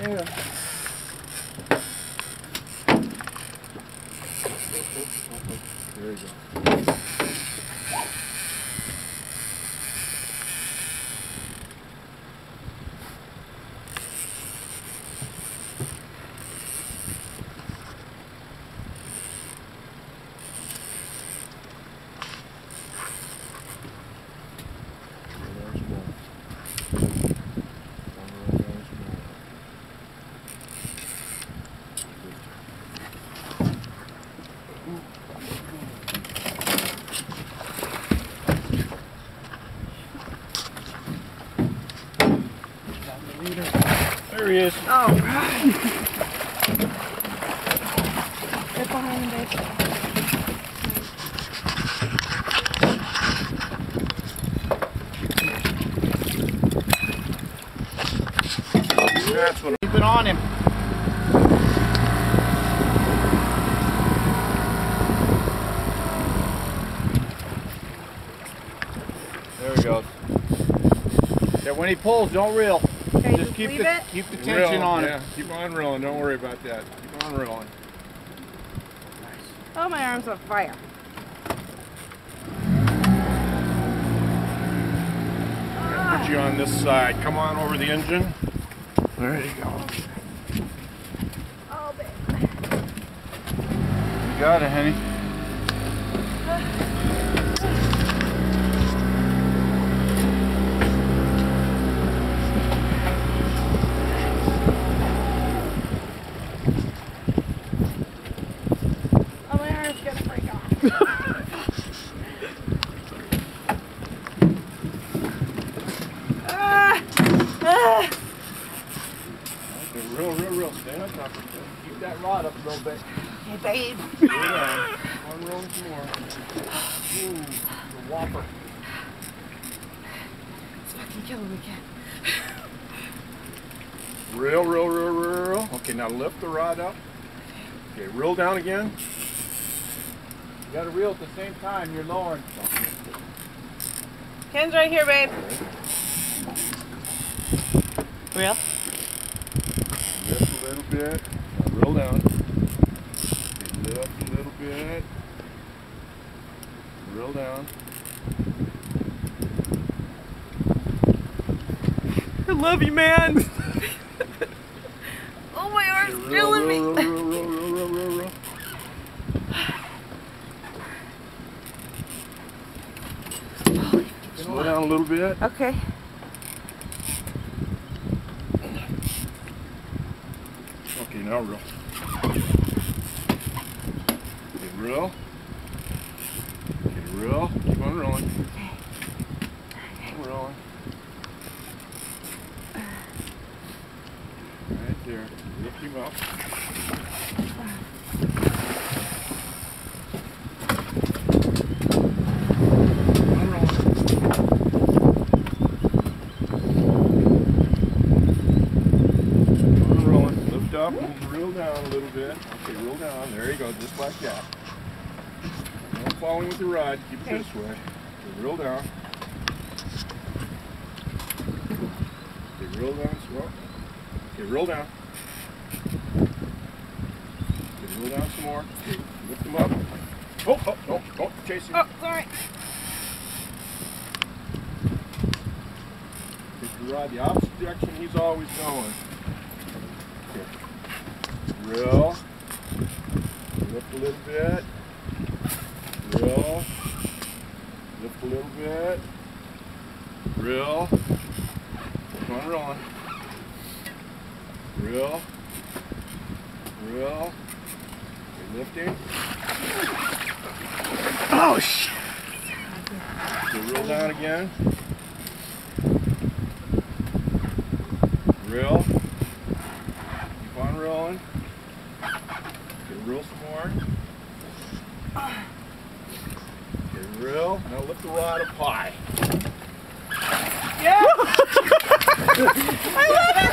Yeah. There you go. There he is. Oh, God. Get behind him, babe. That's what. Keep it on him. There he goes. Yeah, when he pulls, don't reel. Okay, Just keep the tension on it. Keep on reeling. Don't worry about that. Keep on reeling. Oh, my arm's on fire. Put you on this side. Come on over the engine. There you go. Oh, babe. You got it, honey. Oh, my arm's gonna break off. Real. Stand up top. Keep that rod up a little bit. Hey, babe. One rolling some more. Ooh, the whopper. It's fucking killing me, kid. Reel. Okay, now lift the rod up. Okay, reel down again. You gotta reel at the same time. You're lowering. Ken's right here, babe. Reel? Lift a little bit. Now reel down. Okay, lift a little bit. Reel down. I love you, man. Oh, my arm's killing me. Reel. Slow down a little bit. Okay. Okay, now reel. Okay, reel. Okay, reel. Keep on rolling. Okay. Keep rolling. Right there. Lift him up. Up and reel down a little bit. Okay, reel down. There you go, just like that. Don't following with the rod. Keep it this way. Okay, reel down. Okay, reel down slow. Okay, reel down. Okay, reel down some more. Okay, lift them up. Oh, chase him. Oh, sorry. Take the rod the opposite direction he's always going. Reel. Lift a little bit. Reel. Lift a little bit. Reel. Keep on rolling. Reel. Reel. Okay, lifting. Oh, shit. Okay, reel down again. Reel. Keep on rolling. Reel some more. Okay, reel. Now lift the rod up high. Yeah! I love it,